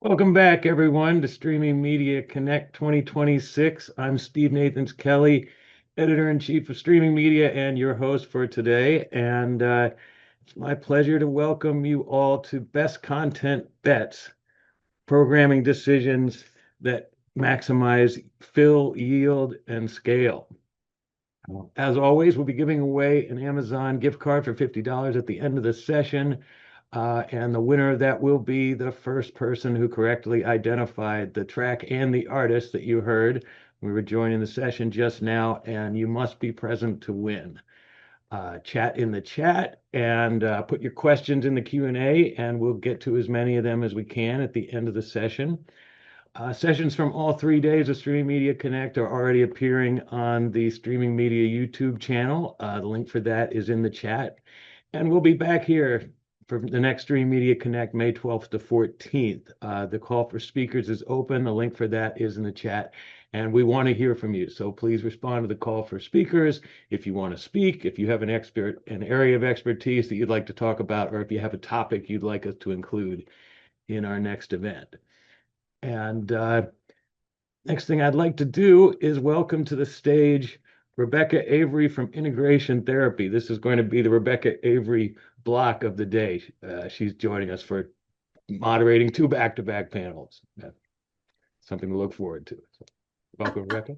Welcome back, everyone, to Streaming Media Connect 2026. I'm Steve Nathans Kelly, Editor-in-Chief of Streaming Media and your host for today. And it's my pleasure to welcome you all to Best Content Bets, programming decisions that maximize fill, yield, and scale. As always, we'll be giving away an Amazon gift card for $50 at the end of the session. And the winner of that will be the first person who correctly identified the track and the artist that you heard. We were joining the session just now, and you must be present to win. Chat in the chat and put your questions in the Q&A, and we'll get to as many of them as we can at the end of the session. Sessions from all 3 days of Streaming Media Connect are already appearing on the Streaming Media YouTube channel. The link for that is in the chat. And we'll be back here for the next Streaming Media Connect, May 12th to 14th. The call for speakers is open. The link for that is in the chat. And we want to hear from you. So please respond to the call for speakers. If you want to speak, if you have an area of expertise that you'd like to talk about, or if you have a topic you'd like us to include in our next event. And next thing I'd like to do is welcome to the stage Rebecca Avery from Integration Therapy. This is going to be the Rebecca Avery block of the day. She's joining us for moderating 2 back-to-back panels. Something to look forward to. So, welcome, Rebecca.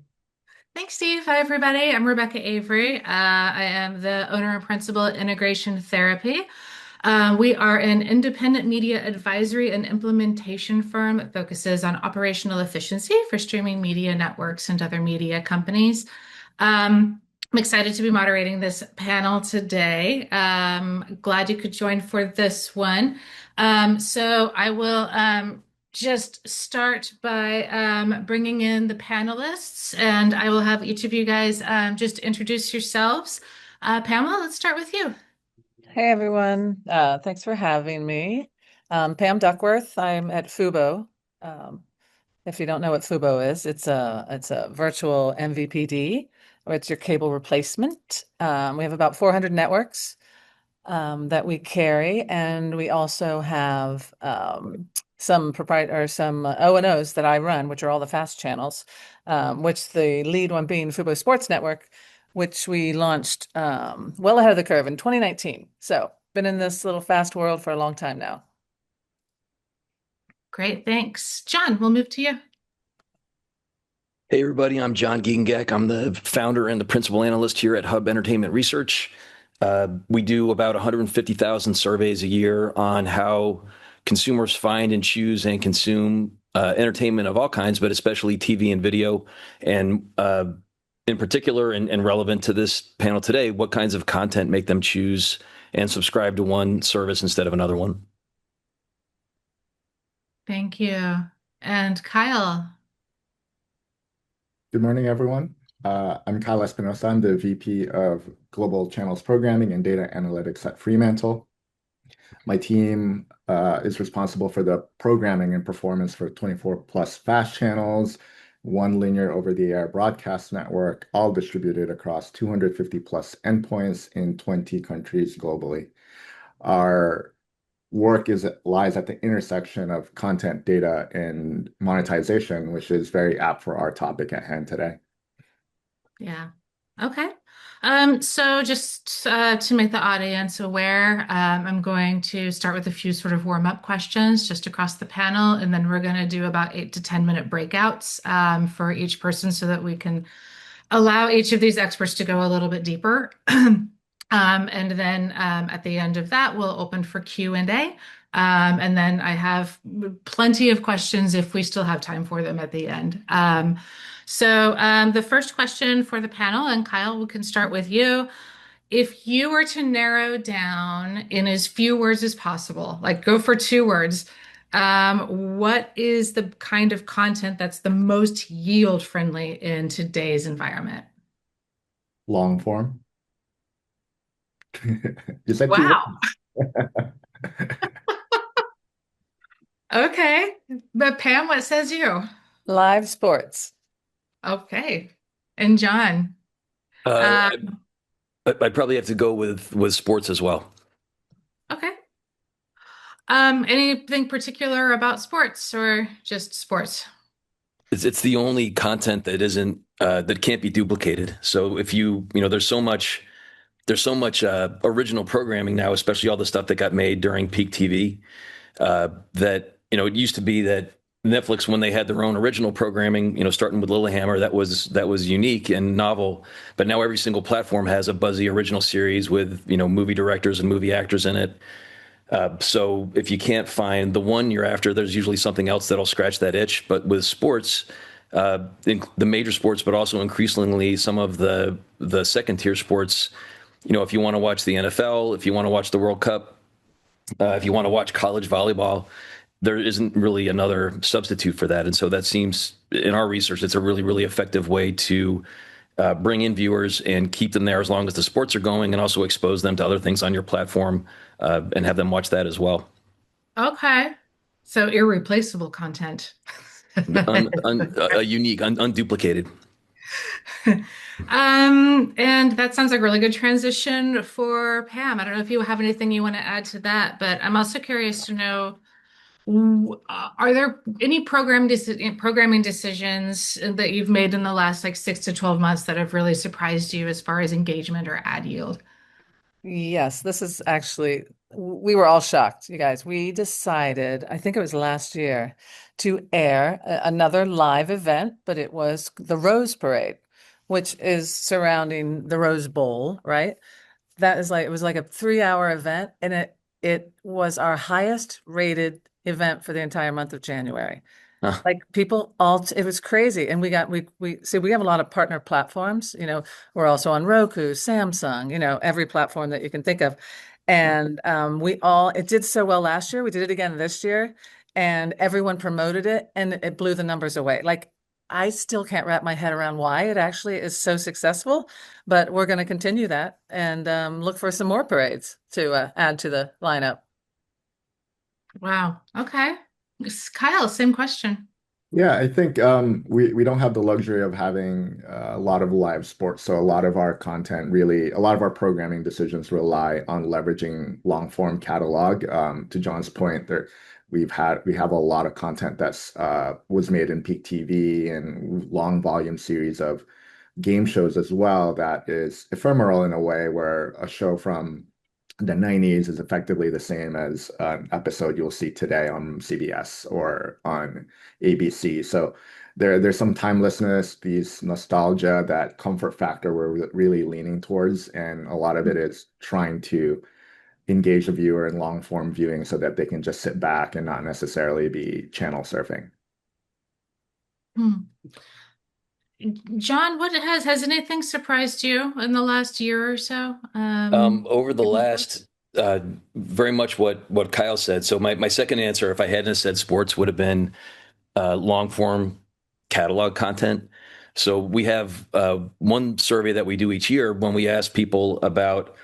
Thanks, Steve. Hi, everybody. I'm Rebecca Avery. I am the owner and principal at Integration Therapy. We are an independent media advisory and implementation firm that focuses on operational efficiency for streaming media networks and other media companies. I'm excited to be moderating this panel today. Glad you could join for this one. So I will just start by bringing in the panelists, and I will have each of you guys just introduce yourselves. Pamela, let's start with you. Hey everyone, thanks for having me. Pam Duckworth. I'm at Fubo. If you don't know what Fubo is, it's a virtual MVPD, or it's your cable replacement. We have about 400 networks that we carry, and we also have some O&Os that I run, which are all the fast channels, which the lead one being Fubo Sports Network, which we launched well ahead of the curve in 2019. So been in this little fast world for a long time now. Great, thanks. John, we'll move to you. Hey everybody, I'm John Giegengack. I'm the founder and the principal analyst here at Hub Entertainment Research. We do about 150,000 surveys a year on how consumers find and choose and consume entertainment of all kinds, but especially TV and video. And in particular, and relevant to this panel today, what kinds of content make them choose and subscribe to one service instead of another one? Thank you. And Kyle. Good morning, everyone. I'm Kyle Espinosa. I'm the VP of Global Channels Programming and Data Analytics at Fremantle. My team is responsible for the programming and performance for 24 plus fast channels, 1 linear over-the-air broadcast network, all distributed across 250 plus endpoints in 20 countries globally. Our work lies at the intersection of content, data, and monetization, which is very apt for our topic at hand today. Yeah. Okay. So just to make the audience aware, I'm going to start with a few sort of warm-up questions just across the panel, and then we're going to do about 8 to 10-minute breakouts for each person so that we can allow each of these experts to go a little bit deeper. And then at the end of that, we'll open for Q&A. And then I have plenty of questions if we still have time for them at the end. So the first question for the panel, and Kyle, we can start with you. If you were to narrow down in as few words as possible, like go for 2 words, what is the kind of content that's the most yield friendly in today's environment? Long form. You said Wow. 2 words. Okay. But Pam, what says you? Live sports. Okay. And John? I'd probably have to go with sports as well. Okay. Anything particular about sports or just sports? It's the only content that isn't that can't be duplicated. So if there's so much original programming now, especially all the stuff that got made during peak TV. That it used to be that Netflix, when they had their own original programming, starting with Lilyhammer, that was unique and novel. But now every single platform has a buzzy original series with movie directors and movie actors in it. So if you can't find the one you're after, there's usually something else that'll scratch that itch. But with sports, the major sports, but also increasingly some of the second tier sports, if you want to watch the NFL, if you want to watch the World Cup, if you want to watch college volleyball, there isn't really another substitute for that. And so that seems, in our research, it's a really, really effective way to bring in viewers and keep them there as long as the sports are going, and also expose them to other things on your platform and have them watch that as well. Okay. So irreplaceable content. Unique, unduplicated. And that sounds like a really good transition for Pam. I don't know if you have anything you want to add to that, but I'm also curious to know, are there any programming decisions that you've made in the last like 6 to 12 months that have really surprised you as far as engagement or ad yield? Yes, this is actually, we were all shocked, you guys. We decided, I think it was last year, to air another live event, but it was the Rose Parade, which is surrounding the Rose Bowl, right? That is like, it was like a 3 hour event, and it was our highest rated event for the entire month of January. Huh. Like people it was crazy. And we see, we have a lot of partner platforms, we're also on Roku, Samsung, every platform that you can think of. And it did so well last year. We did it again this year, and everyone promoted it, and it blew the numbers away. Like, I still can't wrap my head around why it actually is so successful, but we're going to continue that and look for some more parades to add to the lineup. Wow. Okay. Kyle, same question. Yeah, I think we don't have the luxury of having a lot of live sports. So a lot of our content really, a lot of our programming decisions rely on leveraging long form catalog. To John's point, we have a lot of content that's was made in peak TV and long volume series of game shows as well that is ephemeral in a way, where a show from the 90s is effectively the same as an episode you'll see today on CBS or on ABC. So there's some timelessness, these nostalgia, that comfort factor we're really leaning towards, and a lot of it is trying to engage the viewer in long form viewing so that they can just sit back and not necessarily be channel surfing. Hmm. John, what has anything surprised you in the last year or so? Over the last, very much what Kyle said. So my second answer, if I hadn't said sports, would have been long form catalog content. So we have one survey that we do each year when we ask people about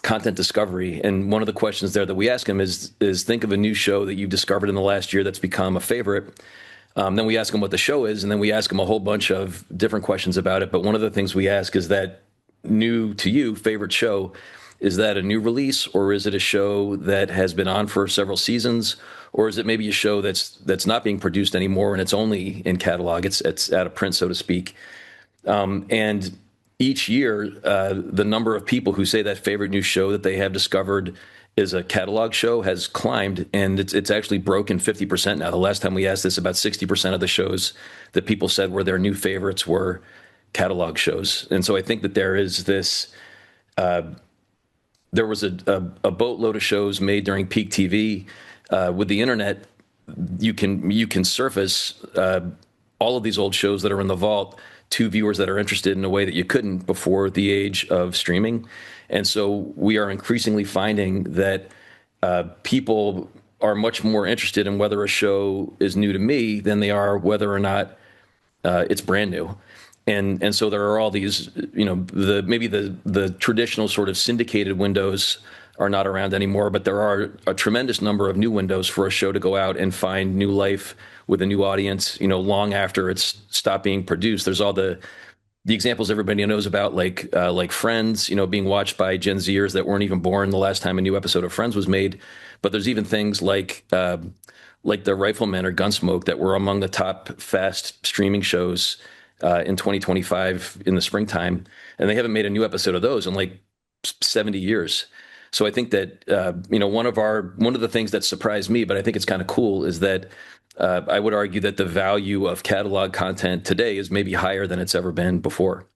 content discovery, and one of the questions there that we ask them is think of a new show that you've discovered in the last year that's become a favorite. Then we ask them what the show is, and then we ask them a whole bunch of different questions about it. But one of the things we ask is that new to you favorite show, is that a new release, or is it a show that has been on for several seasons, or is it maybe a show that's not being produced anymore and it's only in catalog, it's out of print, so to speak. And each year, the number of people who say that favorite new show that they have discovered is a catalog show has climbed, and it's actually broken 50% now. The last time we asked this, about 60% of the shows that people said were their new favorites were catalog shows. And so I think that there is this, there was a boatload of shows made during peak TV. With the internet, you can surface all of these old shows that are in the vault to viewers that are interested in a way that you couldn't before the age of streaming. And so we are increasingly finding that people are much more interested in whether a show is new to me than they are whether or not it's brand new. And so there are all these, maybe the traditional sort of syndicated windows are not around anymore, but there are a tremendous number of new windows for a show to go out and find new life with a new audience, long after it's stopped being produced. There's all the the examples everybody knows about, like Friends, being watched by Gen Zers that weren't even born the last time a new episode of Friends was made. But there's even things like the Rifleman or Gunsmoke that were among the top fast streaming shows in 2025 in the springtime, and they haven't made a new episode of those in like 70 years. So I think that one of the things that surprised me, but I think it's kind of cool, is that I would argue that the value of catalog content today is maybe higher than it's ever been before.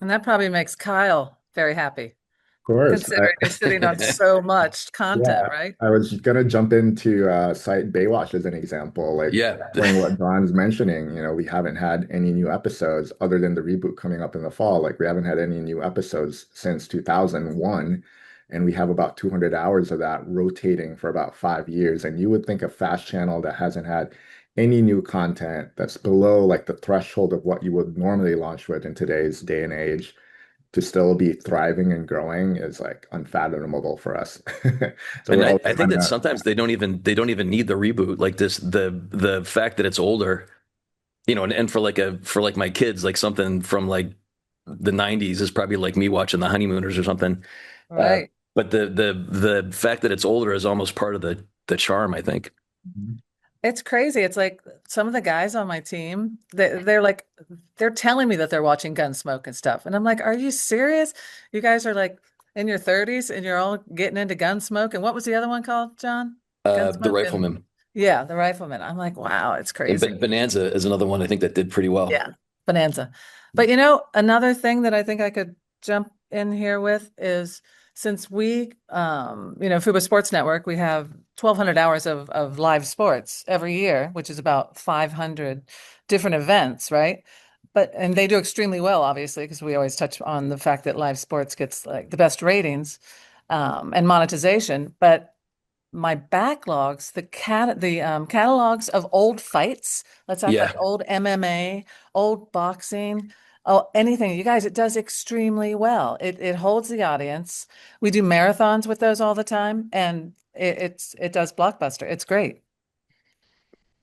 And that probably makes Kyle very happy, Of course. considering you're sitting on so much content, Yeah, right? I was gonna jump into cite Baywatch as an example. Like Yeah. echoing what John's mentioning, we haven't had any new episodes other than the reboot coming up in the fall. Like we haven't had any new episodes since 2001, and we have about 200 hours of that rotating for about 5 years. And you would think a fast channel that hasn't had any new content, that's below like the threshold of what you would normally launch with in today's day and age, to still be thriving and growing is like unfathomable for us. So And we're all I think trying that to, sometimes they don't even need the reboot. Like the fact that it's older, and for like my kids, like something from like the 90s is probably like me watching The Honeymooners or something. Uh, Right. but the fact that it's older is almost part of the charm, I think. It's crazy. It's like some of the guys on my team, they're like, they're telling me that they're watching Gunsmoke and stuff. And I'm like, are you serious? You guys are like in your 30s and you're all getting into Gunsmoke. And what was the other one called, John? The Gunsmoke and Rifleman yeah, the Rifleman. I'm like, wow, it's and crazy. Bonanza is another one I think that did pretty well. Yeah, Bonanza. But another thing that I think I could jump in here with is since we, Fubo Sports Network, we have 1,200 hours of live sports every year, which is about 500 different events, right? And they do extremely well, obviously, because we always touch on the fact that live sports gets like the best ratings, and monetization. But my backlogs, the catalogs of old fights, let's act like Yeah. old MMA, old boxing, oh, anything. You guys, it does extremely well. It holds the audience. We do marathons with those all the time, and it does blockbuster. It's great.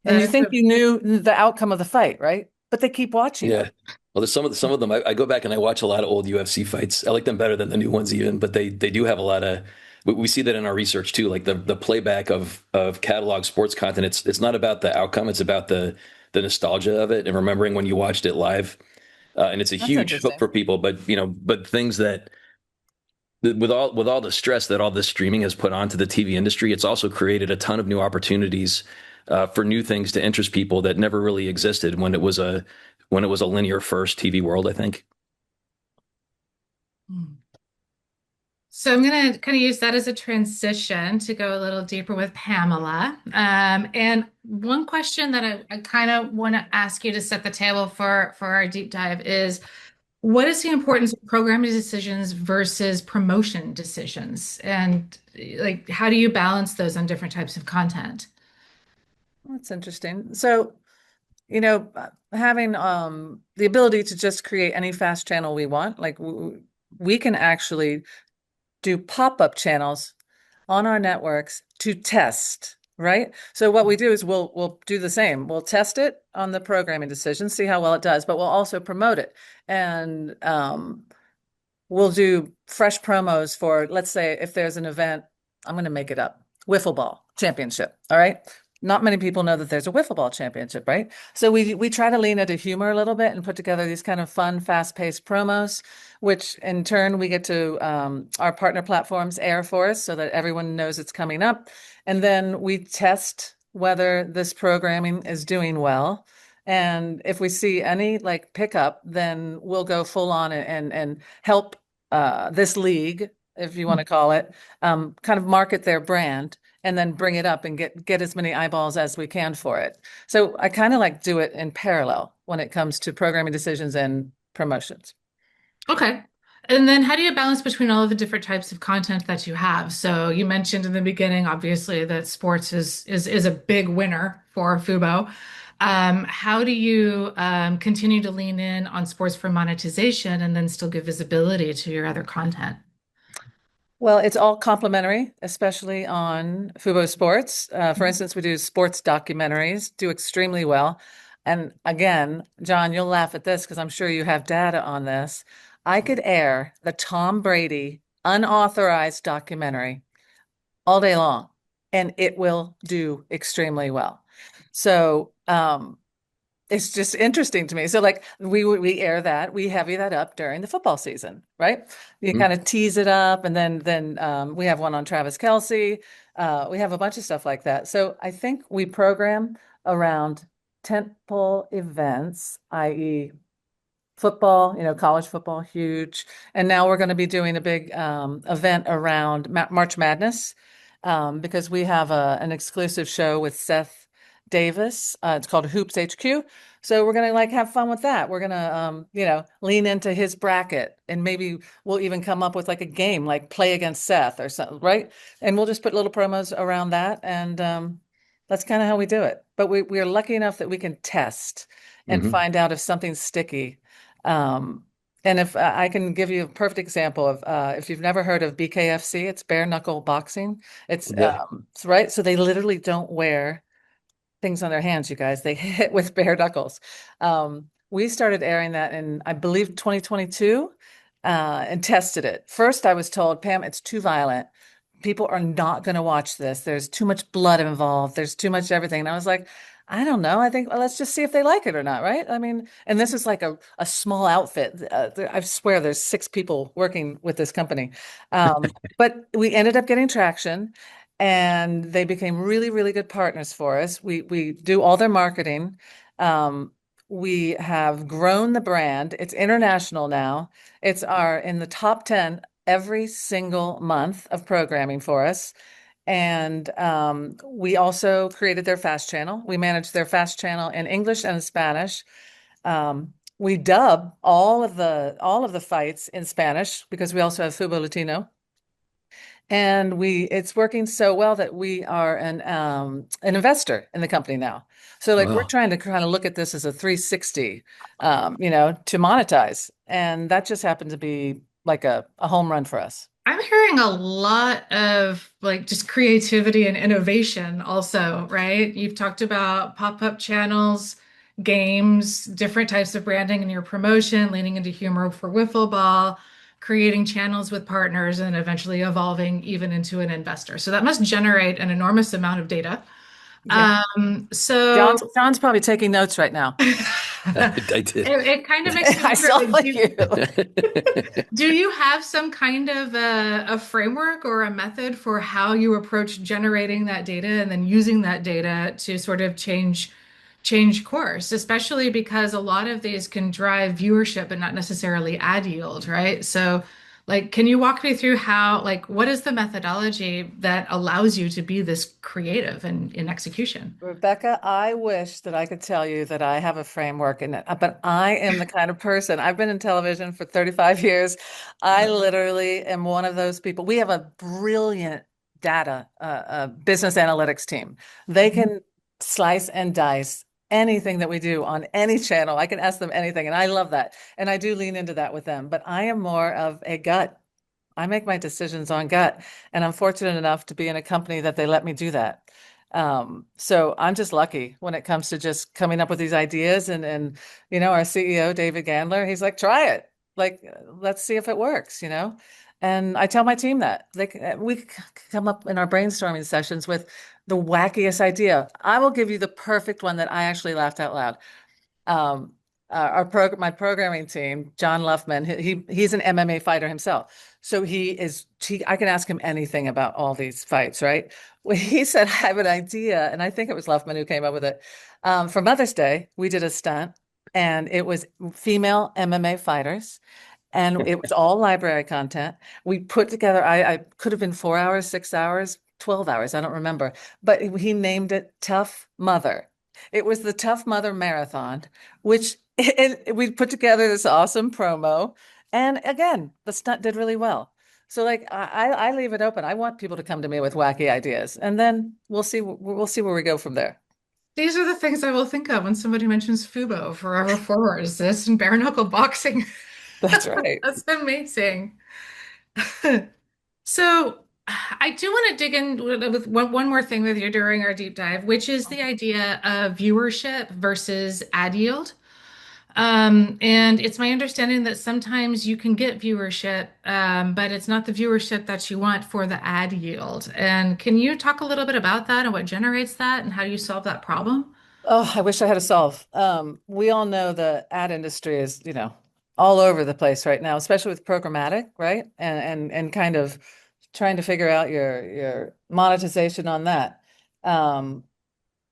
And That you is think a you knew the outcome of the fight, right? But they keep watching it. Yeah. Well, there's some of them. I go back and I watch a lot of old UFC fights. I like them better than the new ones even, but they do have a lot of. We see that in our research too, like the playback of catalog sports content. It's not about the outcome. It's about the nostalgia of it and remembering when you watched it live. And it's a That's huge hook interesting. for people. But things that with all the stress that all this streaming has put onto the TV industry, it's also created a ton of new opportunities for new things to interest people that never really existed when it was a linear first TV world, I think. So I'm going to kind of use that as a transition to go a little deeper with Pamela. And one question that I kind of want to ask you to set the table for our deep dive is, what is the importance of programming decisions versus promotion decisions? And like, how do you balance those on different types of content? That's interesting. So, having the ability to just create any fast channel we want, like we can actually do pop-up channels on our networks to test, right? So what we do is we'll do the same. We'll test it on the programming decisions, see how well it does, but we'll also promote it. And we'll do fresh promos for, let's say, if there's an event, I'm going to make it up, wiffle ball championship. All right. Not many people know that there's a wiffle ball championship, right? So we try to lean into humor a little bit and put together these kind of fun, fast-paced promos, which in turn we get to our partner platforms air for us so that everyone knows it's coming up. And then we test whether this programming is doing well. And if we see any like pickup, then we'll go full on and help this league, if you want to call it, kind of market their brand and then bring it up and get as many eyeballs as we can for it. So I kind of like do it in parallel when it comes to programming decisions and promotions. Okay. And then how do you balance between all of the different types of content that you have? So you mentioned in the beginning, obviously, that sports is a big winner for Fubo. How do you continue to lean in on sports for monetization and then still give visibility to your other content? Well, it's all complementary, especially on Fubo Sports. For instance, we do sports documentaries, do extremely well. And again, John, you'll laugh at this because I'm sure you have data on this. I could air the Tom Brady unauthorized documentary all day long, and it will do extremely well. So it's just interesting to me. So like we air that, we heavy that up during the football season, right? You kind of tease it up, and then we have one on Travis Kelce. We have a bunch of stuff like that. So I think we program around tentpole events, i.e. football, college football, huge. And now we're going to be doing a big event around March Madness because we have an exclusive show with Seth Davis. It's called Hoops HQ. So we're going to like have fun with that. We're going to, lean into his bracket, and maybe we'll even come up with like a game, like play against Seth or something, right? And we'll just put little promos around that. And that's kind of how we do it. But we are lucky enough that we can test and find out if something's sticky. And if I can give you a perfect example of if you've never heard of BKFC, it's bare knuckle boxing. It's Yeah. right. So they literally don't wear things on their hands, you guys. They hit with bare knuckles. We started airing that in, I believe, 2022 and tested it. First, I was told, Pam, it's too violent. People are not going to watch this. There's too much blood involved. There's too much everything. And I was like, I don't know. I think, well, let's just see if they like it or not, right? I mean, and this is like a small outfit. I swear there's 6 people working with this company. But we ended up getting traction, and they became really, really good partners for us. We do all their marketing. We have grown the brand. It's international now. It's in the top 10 every single month of programming for us. And we also created their fast channel. We manage their fast channel in English and Spanish. We dub all of the fights in Spanish because we also have Fubo Latino. And it's working so well that we are an investor in the company now. So like we're Wow. trying to kind of look at this as a 360, to monetize. And that just happened to be like a home run for us. I'm hearing a lot of like just creativity and innovation also, right? You've talked about pop-up channels, games, different types of branding in your promotion, leaning into humor for wiffle ball, creating channels with partners, and eventually evolving even into an investor. So that must generate an enormous amount of data. Yeah. So John's probably taking notes right now. I did. it kind of makes me I wonder, saw like, you. do you have some kind of a framework or a method for how you approach generating that data and then using that data to sort of change course, especially because a lot of these can drive viewership but not necessarily ad yield, right? So, like, can you walk me through like, what is the methodology that allows you to be this creative in execution? Rebecca, I wish that I could tell you that I have a framework in it, but I am the kind of person, I've been in television for 35 years. I literally am one of those people. We have a brilliant data, business analytics team. They can slice and dice anything that we do on any channel. I can ask them anything, and I love that. And I do lean into that with them, but I am more of a gut. I make my decisions on gut, and I'm fortunate enough to be in a company that they let me do that. So I'm just lucky when it comes to just coming up with these ideas, and our CEO David Gandler, he's like, try it, like let's see if it works. And I tell my team that we come up in our brainstorming sessions with the wackiest idea. I will give you the perfect one that I actually laughed out loud. Um, my programming team, John Luffman, he's an MMA fighter himself. So I can ask him anything about all these fights, right? Well, he said, I have an idea, and I think it was Luffman who came up with it. For Mother's Day, we did a stunt, and it was female MMA fighters, and it was all library content. We put together, I could have been 4 hours, 6 hours, 12 hours, I don't remember, but he named it Tough Mother. It was the Tough Mother Marathon, which we put together this awesome promo. And again, the stunt did really well. So like I leave it open. I want people to come to me with wacky ideas, and then we'll see where we go from there. These are the things I will think of when somebody mentions Fubo forever forward. Is this and bare knuckle boxing? That's right. That's amazing. So I do want to dig in with one more thing with you during our deep dive, which is the idea of viewership versus ad yield. And it's my understanding that sometimes you can get viewership, but it's not the viewership that you want for the ad yield. And can you talk a little bit about that and what generates that and how do you solve that problem? Oh, I wish I had a solve. We all know the ad industry is, all over the place right now, especially with programmatic, right? And kind of trying to figure out your monetization on that. Um,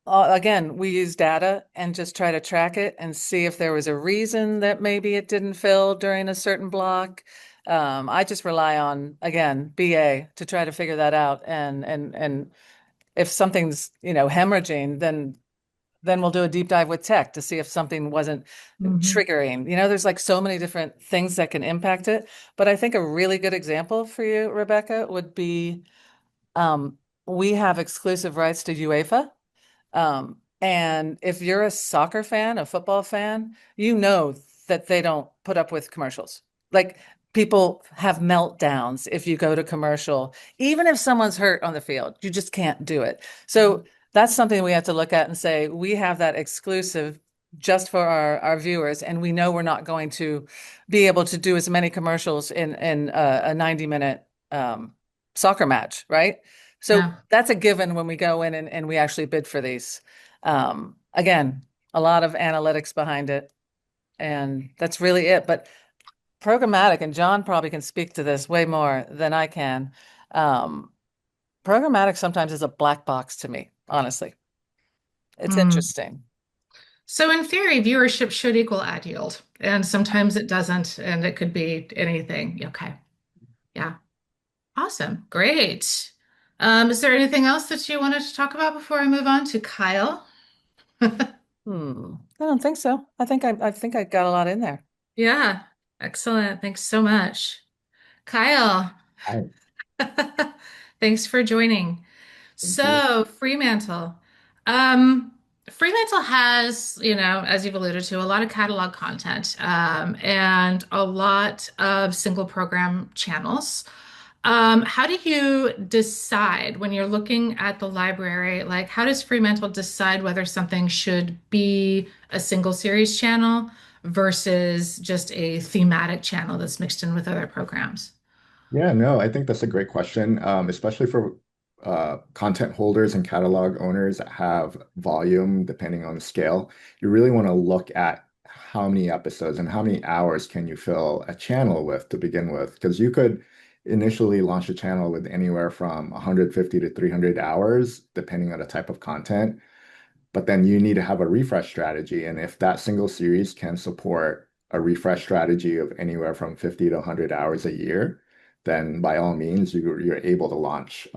Again, we use data and just try to track it and see if there was a reason that maybe it didn't fill during a certain block. I just rely on, again, BA to try to figure that out. And if something's, hemorrhaging, then we'll do a deep dive with tech to see if something wasn't Mhm. triggering. There's like so many different things that can impact it. But I think a really good example for you, Rebecca, would be um, we have exclusive rights to UEFA. And if you're a soccer fan, a football fan, you know that they don't put up with commercials. Like people have meltdowns if you go to commercial, even if someone's hurt on the field, you just can't do it. So that's something we have to look at and say, we have that exclusive just for our viewers, and we know we're not going to be able to do as many commercials in a 90-minute soccer match, right? So Yeah. that's a given when we go in and we actually bid for these. Again, a lot of analytics behind it, and that's really it. But programmatic, and John probably can speak to this way more than I can. Um, Programmatic sometimes is a black box to me, honestly. It's Mm. interesting. So in theory, viewership should equal ad yield, and sometimes it doesn't, and it could be anything. Okay. Yeah. Awesome. Great. Is there anything else that you wanted to talk about before I move on to Kyle? I don't think so. I think I got a lot in there. Yeah. Excellent. Thanks so much. Kyle, Hi, thanks for joining. thank you. So, Fremantle. Um, Fremantle has, as you've alluded to, a lot of catalog content, and a lot of single program channels. How do you decide when you're looking at the library, like how does Fremantle decide whether something should be a single series channel versus just a thematic channel that's mixed in with other programs? Yeah, no, I think that's a great question, especially for content holders and catalog owners that have volume depending on the scale. You really want to look at how many episodes and how many hours can you fill a channel with to begin with, because you could initially launch a channel with anywhere from 150 to 300 hours, depending on the type of content. But then you need to have a refresh strategy. And if that single series can support a refresh strategy of anywhere from 50 to 100 hours a year, then by all means, you're able to launch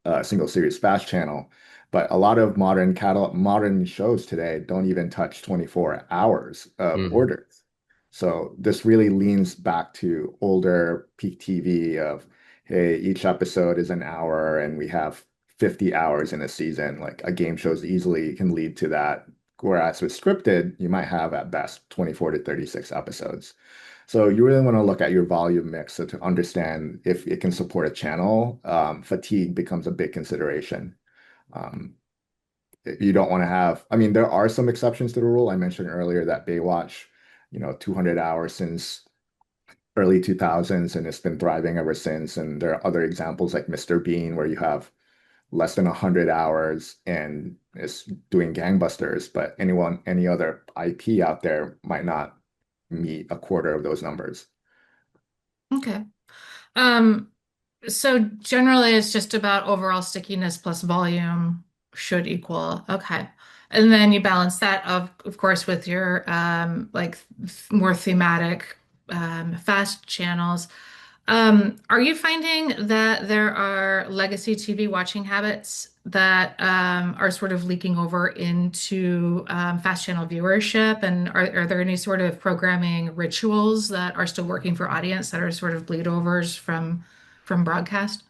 a single series fast channel. But a lot of modern shows today don't even touch 24 hours of Mhm. orders. So this really leans back to older peak TV of, hey, each episode is an hour and we have 50 hours in a season. Like a game shows easily can lead to that. Whereas with scripted, you might have at best 24 to 36 episodes. So you really want to look at your volume mix so to understand if it can support a channel. Fatigue becomes a big consideration. Um, you don't want to have, I mean, there are some exceptions to the rule. I mentioned earlier that Baywatch, 200 hours since early 2000s, and it's been thriving ever since. And there are other examples like Mr. Bean, where you have less than 100 hours and it's doing gangbusters, but any other IP out there might not meet a quarter of those numbers. Okay. Um, so generally it's just about overall stickiness plus volume should equal. Okay. And then you balance that of course with your like more thematic fast channels. Are you finding that there are legacy TV watching habits that are sort of leaking over into fast channel viewership? And are there any sort of programming rituals that are still working for audience that are sort of bleed overs from broadcast?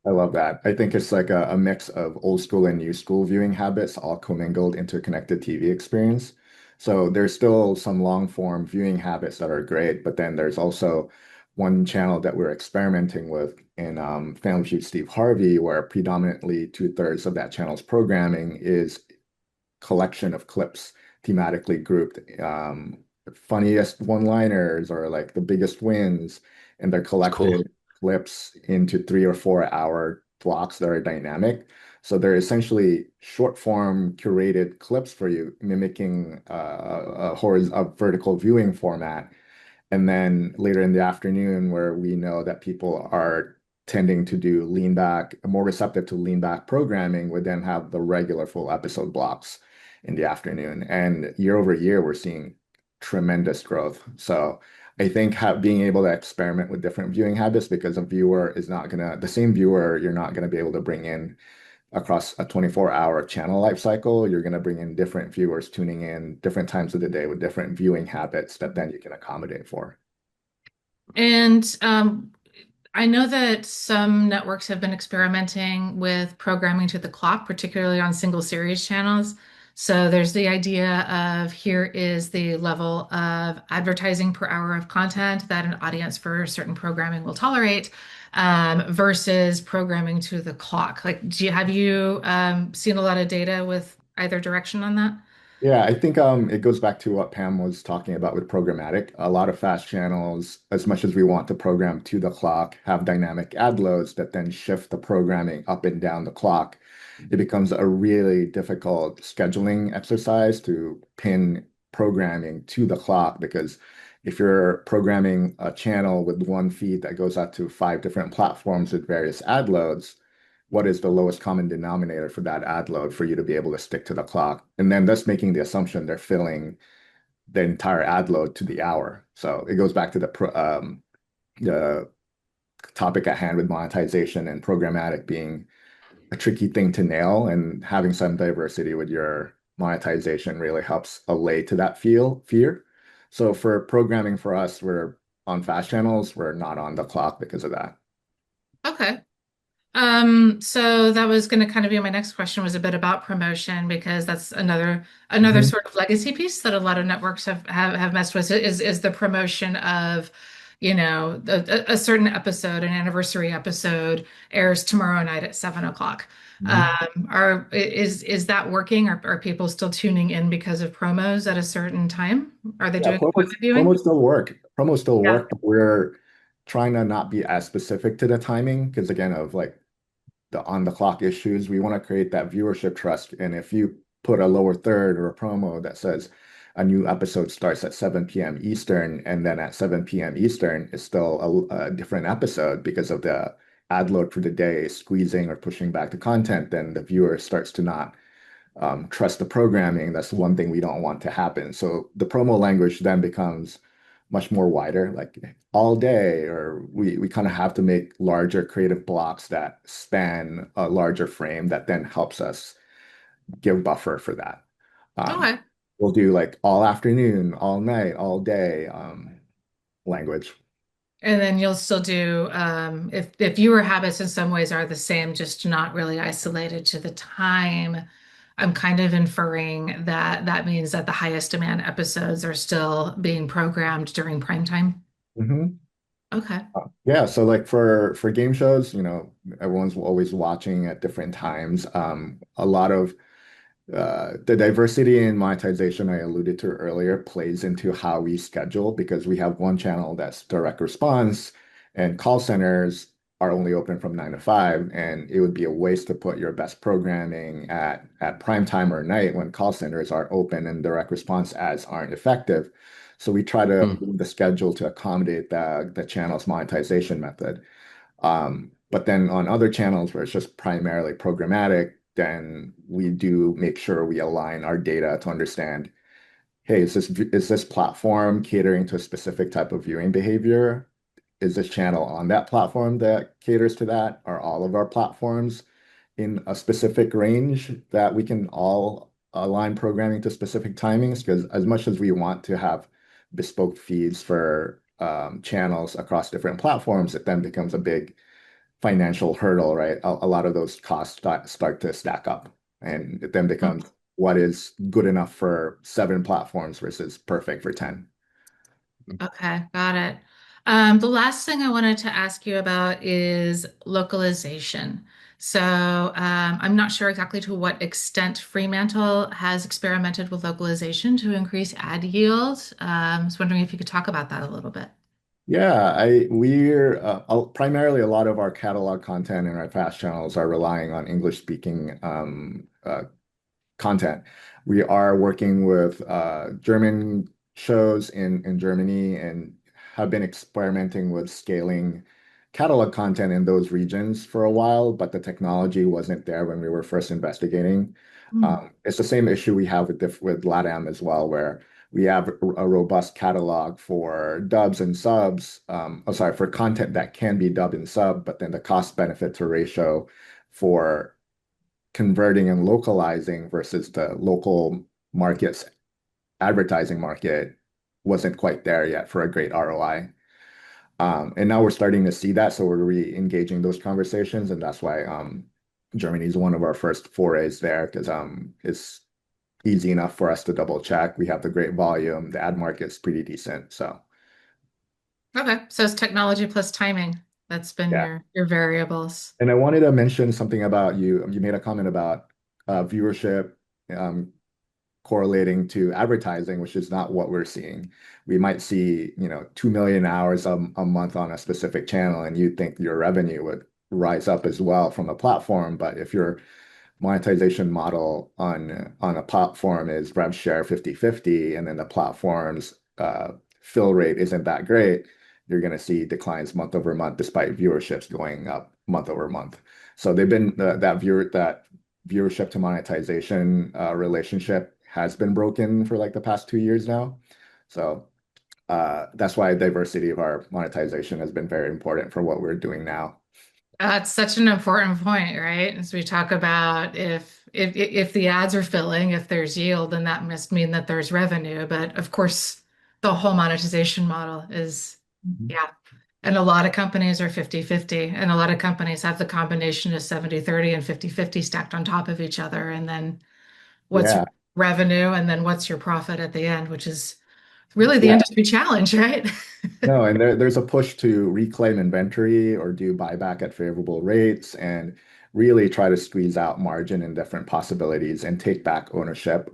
I love that. I think it's like a mix of old school and new school viewing habits, all commingled into a connected TV experience. So there's still some long form viewing habits that are great, but then there's also one channel that we're experimenting with in Family Feud Steve Harvey, where predominantly 2/3 of that channel's programming is collection of clips thematically grouped, funniest one-liners or like the biggest wins, and they're It's cool. collected clips into 3 or 4 hour blocks that are dynamic. So they're essentially short form curated clips for you, mimicking a vertical viewing format. And then later in the afternoon, where we know that people are tending to do lean back, more receptive to lean back programming, would then have the regular full episode blocks in the afternoon. And year over year, we're seeing tremendous growth. So I think being able to experiment with different viewing habits, because a viewer is not gonna, the same viewer, you're not gonna be able to bring in across a 24-hour channel life cycle. You're going to bring in different viewers tuning in different times of the day with different viewing habits that then you can accommodate for. And I know that some networks have been experimenting with programming to the clock, particularly on single series channels. So there's the idea of here is the level of advertising per hour of content that an audience for certain programming will tolerate, versus programming to the clock. Like, have you seen a lot of data with either direction on that? Yeah, I think it goes back to what Pam was talking about with programmatic. A lot of fast channels, as much as we want to program to the clock, have dynamic ad loads that then shift the programming up and down the clock. It becomes a really difficult scheduling exercise to pin programming to the clock, because if you're programming a channel with one feed that goes out to 5 different platforms with various ad loads, what is the lowest common denominator for that ad load for you to be able to stick to the clock? And then that's making the assumption they're filling the entire ad load to the hour. So it goes back to the topic at hand with monetization and programmatic being a tricky thing to nail, and having some diversity with your monetization really helps allay to that fear. So for programming for us, we're on fast channels, we're not on the clock because of that. Okay. So that was going to kind of be my next question, was a bit about promotion, because that's another Mhm. sort of legacy piece that a lot of networks have messed with, is the promotion of, a certain episode, an anniversary episode airs tomorrow night at 7 o'clock. Mhm. Is that working? Are people still tuning in because of promos at a certain time? Are they Yeah, doing appointment promos viewing? still work. Promos still Yeah. work, but we're trying to not be as specific to the timing because again of like the on the clock issues. We want to create that viewership trust. And if you put a lower third or a promo that says a new episode starts at 7 p.m. Eastern, and then at 7 p.m. Eastern is still a different episode because of the ad load for the day squeezing or pushing back the content, then the viewer starts to not trust the programming. That's one thing we don't want to happen. So the promo language then becomes much more wider, like all day, or we kind of have to make larger creative blocks that span a larger frame that then helps us give buffer for that. Um, Okay. we'll do like all afternoon, all night, all day language. And then you'll still do, if viewer habits in some ways are the same, just not really isolated to the time, I'm kind of inferring that that means that the highest demand episodes are still being programmed during prime time. Mhm. Okay. Yeah, so like for game shows, everyone's always watching at different times. A lot of the diversity in monetization I alluded to earlier plays into how we schedule, because we have one channel that's direct response and call centers are only open from 9 to 5. And it would be a waste to put your best programming at prime time or night when call centers are open and direct response ads aren't effective. So we try to Hmm. move the schedule to accommodate the channel's monetization method. But then on other channels where it's just primarily programmatic, then we do make sure we align our data to understand, hey, is this platform catering to a specific type of viewing behavior? Is this channel on that platform that caters to that? Are all of our platforms in a specific range that we can all align programming to specific timings? Because as much as we want to have bespoke feeds for channels across different platforms, it then becomes a big financial hurdle, right? A lot of those costs start to stack up, and it then becomes what is good enough for 7 platforms versus perfect for 10. Okay, got it. The last thing I wanted to ask you about is localization. So I'm not sure exactly to what extent Fremantle has experimented with localization to increase ad yield. I was wondering if you could talk about that a little bit. Yeah, we're primarily a lot of our catalog content and our fast channels are relying on English speaking content. We are working with German shows in Germany and have been experimenting with scaling catalog content in those regions for a while, but the technology wasn't there when we were first investigating. Mm. It's the same issue we have with LATAM as well, where we have a robust catalog for dubs and subs. Sorry, for content that can be dubbed and sub, but then the cost benefit to ratio for converting and localizing versus the local markets advertising market wasn't quite there yet for a great ROI. And now we're starting to see that, so we're re-engaging those conversations, and that's why Germany is one of our first forays there because it's easy enough for us to double check. We have the great volume, the ad market's pretty decent, so Okay, so it's technology plus timing. That's been yeah. your variables. And I wanted to mention something about you. You made a comment about viewership um, correlating to advertising, which is not what we're seeing. We might see, 2 million hours a month on a specific channel, and you'd think your revenue would rise up as well from a platform. But if your monetization model on a platform is rev share 50/50, and then the platform's fill rate isn't that great, you're going to see declines month over month, despite viewerships going up month over month. So they've been that viewership to monetization relationship has been broken for like the past 2 years now. So that's why diversity of our monetization has been very important for what we're doing now. That's such an important point, right? As we talk about if the ads are filling, if there's yield, then that must mean that there's revenue. But of course, the whole monetization model is, Mhm. yeah. And a lot of companies are 50/50, and a lot of companies have the combination of 70/30 and 50/50 stacked on top of each other. And then what's Yeah, revenue, and then what's your profit at the end, which is really the yeah. industry challenge, right? No, and there's a push to reclaim inventory or do buyback at favorable rates and really try to squeeze out margin and different possibilities and take back ownership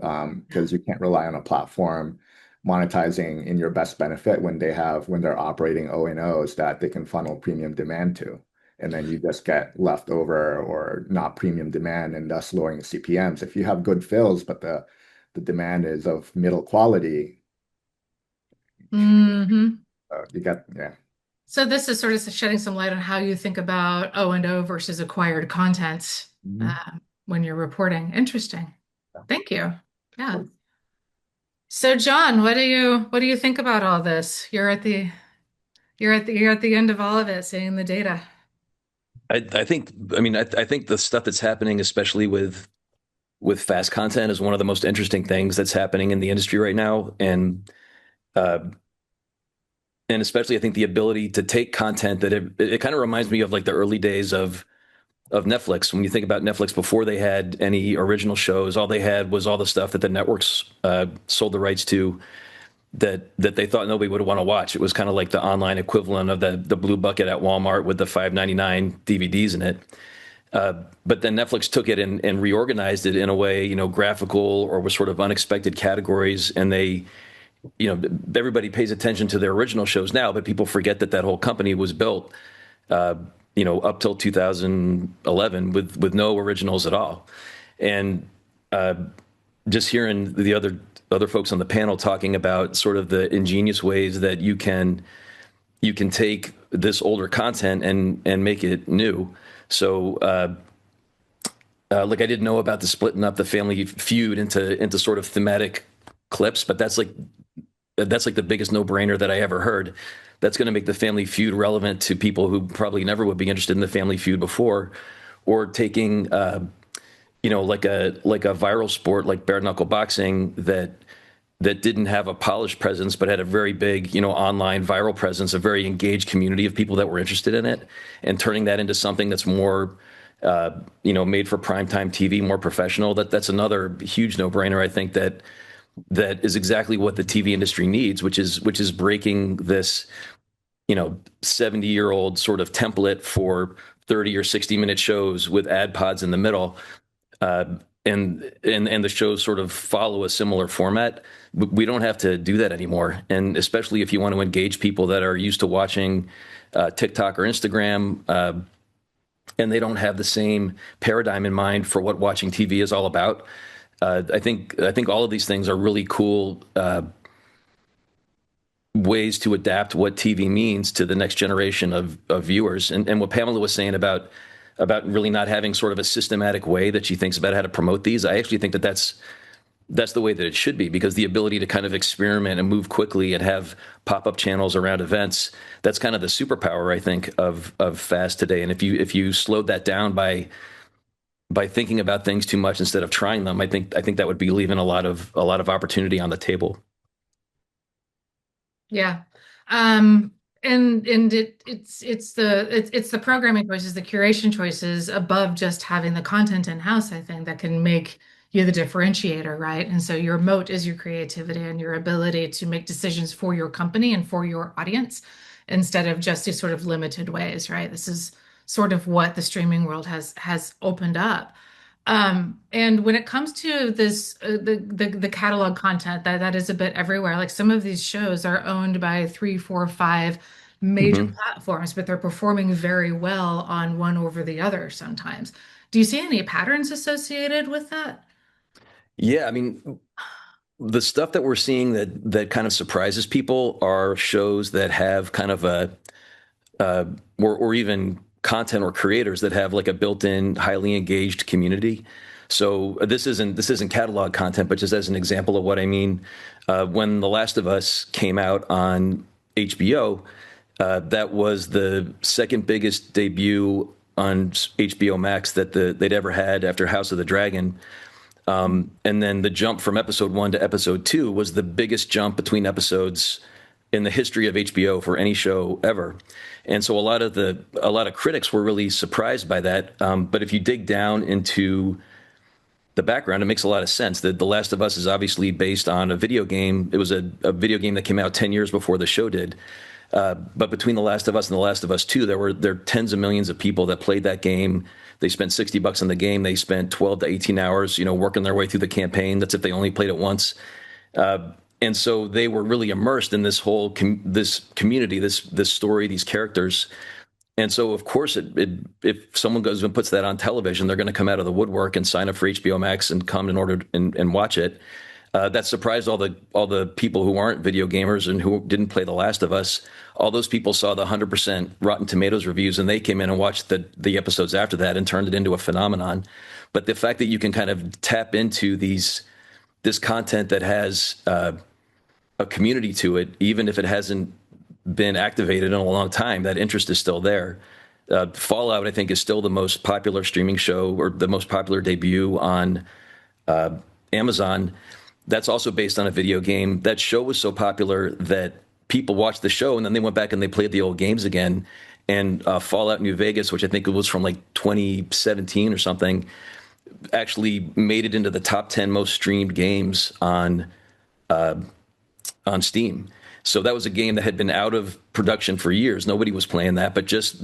because you can't rely on a platform monetizing in your best benefit when they're operating O&Os that they can funnel premium demand to. And then you just get leftover or not premium demand and thus lowering CPMs. If you have good fills, but the demand is of middle quality, Hmm. you got, yeah. So this is sort of shedding some light on how you think about O&O versus acquired content Mhm. when you're reporting. Interesting. Yeah. Thank you. Yeah. So John, what do you think about all this? You're at the end of all of it, seeing the data. I think the stuff that's happening, especially with fast content, is one of the most interesting things that's happening in the industry right now, uh, and especially I think the ability to take content that it kind of reminds me of like the early days of Netflix. When you think about Netflix before they had any original shows, all they had was all the stuff that the networks sold the rights to that they thought nobody would want to watch. It was kind of like the online equivalent of the blue bucket at Walmart with the $5.99 DVDs in it. But then Netflix took it and reorganized it in a way, graphical or with sort of unexpected categories. And everybody pays attention to their original shows now, but people forget that whole company was built, up till 2011 with no originals at all. And just hearing the other folks on the panel talking about sort of the ingenious ways that you can take this older content and make it new. So like I didn't know about the splitting up the Family Feud into sort of thematic clips, but that's like the biggest no-brainer that I ever heard. That's going to make the Family Feud relevant to people who probably never would be interested in the Family Feud before, or taking like a viral sport like bare knuckle boxing that didn't have a polished presence but had a very big online viral presence, a very engaged community of people that were interested in it, and turning that into something that's more made for primetime TV, more professional. That's another huge no-brainer. I think that is exactly what the TV industry needs, which is breaking this 70-year-old sort of template for 30 or 60-minute shows with ad pods in the middle. And the shows sort of follow a similar format. We don't have to do that anymore. And especially if you want to engage people that are used to watching TikTok or Instagram, and they don't have the same paradigm in mind for what watching TV is all about. I think all of these things are really cool ways to adapt what TV means to the next generation of viewers. And what Pamela was saying about really not having sort of a systematic way that she thinks about how to promote these, I actually think that that's the way that it should be, because the ability to kind of experiment and move quickly and have pop-up channels around events, that's kind of the superpower, I think, of FAST today. And if you slowed that down by thinking about things too much instead of trying them, I think that would be leaving a lot of opportunity on the table. Yeah. And it's the programming choices, the curation choices above just having the content in-house, I think, that can make you the differentiator, right? And so your moat is your creativity and your ability to make decisions for your company and for your audience instead of just these sort of limited ways, right? This is sort of what the streaming world has opened up. And when it comes to this, the catalog content that is a bit everywhere. Like some of these shows are owned by 3, 4, 5 major platforms, but they're performing very well on one over the other sometimes. Do you see any patterns associated with that? Yeah, I mean, the stuff that we're seeing that kind of surprises people are shows that have kind of a or even content or creators that have like a built-in, highly engaged community. So this isn't catalog content, but just as an example of what I mean, when The Last of Us came out on HBO, that was the second biggest debut on HBO Max that they'd ever had after House of the Dragon. And then the jump from episode 1 to episode 2 was the biggest jump between episodes in the history of HBO for any show ever. And so a lot of critics were really surprised by that. But if you dig down into the background, it makes a lot of sense. That The Last of Us is obviously based on a video game. It was a video game that came out 10 years before the show did. But between The Last of Us and The Last of Us 2, there were tens of millions of people that played that game. They spent $60 on the game. They spent 12 to 18 hours, working their way through the campaign. That's if they only played it once. And so they were really immersed in this whole this community, this story, these characters. And so, of course, if someone goes and puts that on television, they're going to come out of the woodwork and sign up for HBO Max and come in order and watch it. That surprised all the people who aren't video gamers and who didn't play The Last of Us. All those people saw the 100% Rotten Tomatoes reviews, and they came in and watched the episodes after that and turned it into a phenomenon. But the fact that you can kind of tap into this content that has a community to it, even if it hasn't been activated in a long time, that interest is still there. Fallout, I think, is still the most popular streaming show or the most popular debut on Amazon. That's also based on a video game. That show was so popular that people watched the show and then they went back and they played the old games again. And Fallout New Vegas, which I think it was from like 2017 or something, actually made it into the top 10 most streamed games on Steam. So that was a game that had been out of production for years. Nobody was playing that, but just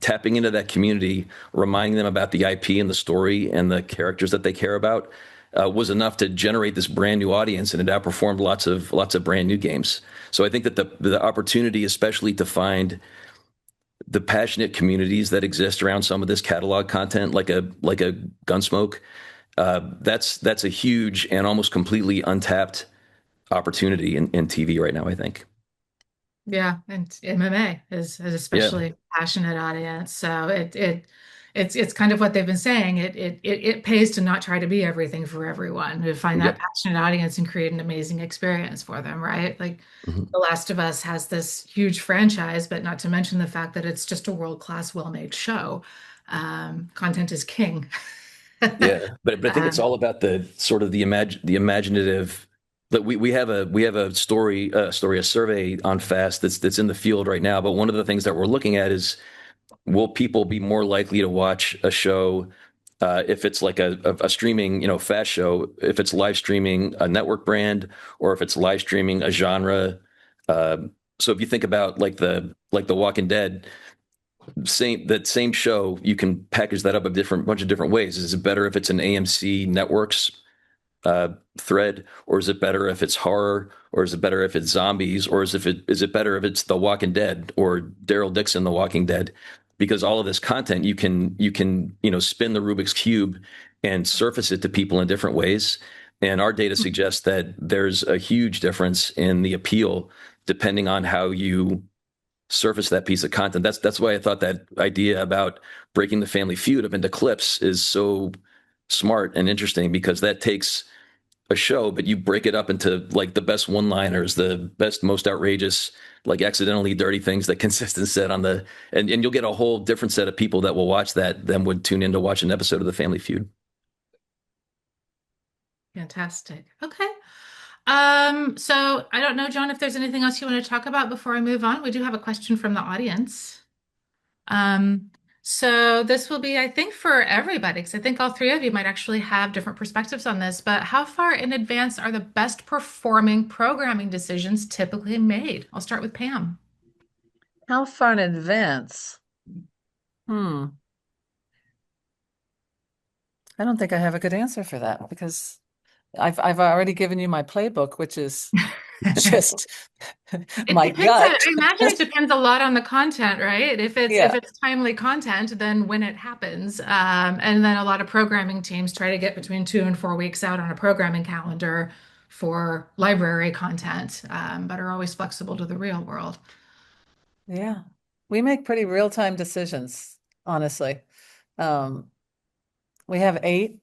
tapping into that community, reminding them about the IP and the story and the characters that they care about was enough to generate this brand new audience, and it outperformed lots of brand new games. So I think that the opportunity, especially to find the passionate communities that exist around some of this catalog content, like a Gunsmoke, that's a huge and almost completely untapped opportunity in TV right now, I think. Yeah, and MMA is especially passionate audience. So it's kind of what they've been saying. It pays to not try to be everything for everyone, to find that passionate audience and create an amazing experience for them, right? Like The Last of Us has this huge franchise, but not to mention the fact that it's just a world-class, well-made show. Content is king. Yeah, but I think it's all about the sort of the imaginative. That we have a survey on FAST that's in the field right now. But one of the things that we're looking at is, will people be more likely to watch a show if it's like a streaming, FAST show, if it's live streaming a network brand, or if it's live streaming a genre So if you think about like the Walking Dead, same show, you can package that up a bunch of different ways. Is it better if it's an AMC Networks thread, or is it better if it's horror, or is it better if it's zombies, or is it better if it's The Walking Dead or Daryl Dixon, The Walking Dead? Because all of this content you can spin the Rubik's cube and surface it to people in different ways. And our data suggests that there's a huge difference in the appeal depending on how you surface that piece of content. That's why I thought that idea about breaking the Family Feud up into clips is so smart and interesting, because that takes a show, but you break it up into like the best one-liners, the best, most outrageous, like accidentally dirty things that consistent said on the, and you'll get a whole different set of people that will watch that than would tune in to watch an episode of the Family Feud. Fantastic. Okay. So I don't know, John, if there's anything else you want to talk about before I move on. We do have a question from the audience. So this will be, I think, for everybody, because I think all three of you might actually have different perspectives on this, but how far in advance are the best performing programming decisions typically made? I'll start with Pam. How far in advance? I don't think I have a good answer for that, because I've already given you my playbook, which is just my gut. I imagine it depends a lot on the content, right? If it's timely content, then when it happens, and then a lot of programming teams try to get between 2 and 4 weeks out on a programming calendar for library content, but are always flexible to the real world. Yeah, we make pretty real-time decisions, honestly. We have 8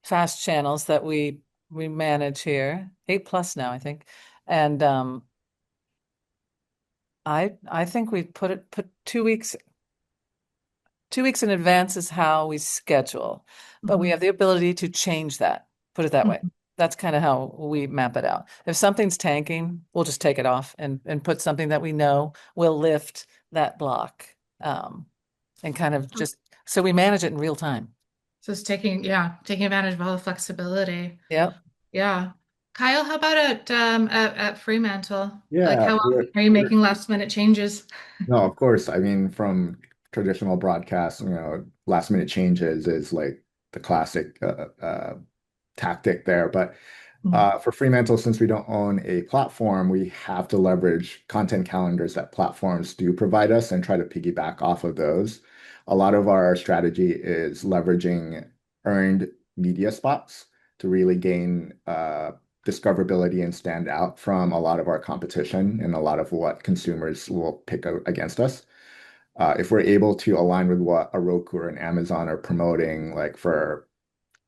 fast channels that we manage here, 8 plus now, I think. And I think we put 2 weeks in advance is how we schedule, but we have the ability to change that, put it that way. That's kind of how we map it out. If something's tanking, we'll just take it off and put something that we know will lift that block, and kind of just, so we manage it in real time. So it's taking advantage of all the flexibility. Yep. Yeah. Kyle, how about at Fremantle? Yeah, Like, how often are you making last minute changes? no, of course. I mean, from traditional broadcasts, last minute changes is like the classic tactic there. But for Fremantle, since we don't own a platform, we have to leverage content calendars that platforms do provide us and try to piggyback off of those. A lot of our strategy is leveraging earned media spots to really gain discoverability and stand out from a lot of our competition and a lot of what consumers will pick against us. If we're able to align with what a Roku or an Amazon are promoting, like for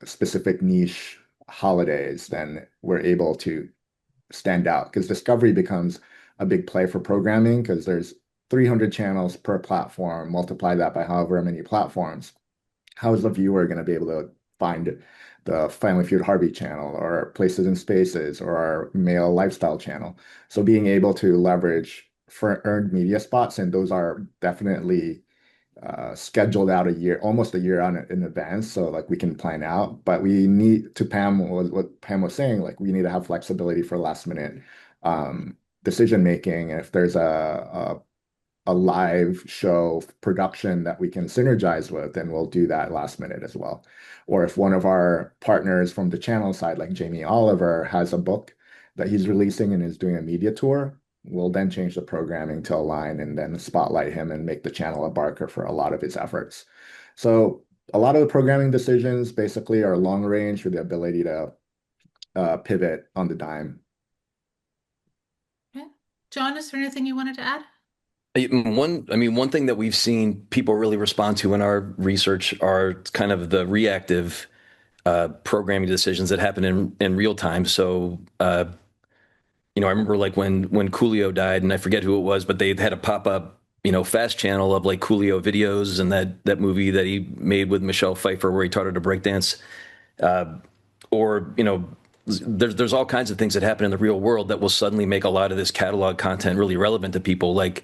specific niche holidays, then we're able to stand out, because discovery becomes a big play for programming, because there's 300 channels per platform, multiply that by however many platforms. How is the viewer going to be able to find the Family Feud Harvey channel, or Places and Spaces, or our male lifestyle channel? So being able to leverage for earned media spots, and those are definitely scheduled out almost a year in advance, so like we can plan out. But we need to, what Pam was saying, like we need to have flexibility for last minute decision making. And if there's a live show production that we can synergize with, then we'll do that last minute as well. Or if one of our partners from the channel side, like Jamie Oliver, has a book that he's releasing and is doing a media tour, we'll then change the programming to align and then spotlight him and make the channel a barker for a lot of his efforts. So a lot of the programming decisions basically are long range with the ability to pivot on the dime. Okay. John, is there anything you wanted to add? One thing that we've seen people really respond to in our research are kind of the reactive programming decisions that happen in real time. So, I remember like when Coolio died, and I forget who it was, but they had a pop-up, fast channel of like Coolio videos and that movie that he made with Michelle Pfeiffer where he taught her to breakdance. There's all kinds of things that happen in the real world that will suddenly make a lot of this catalog content really relevant to people, like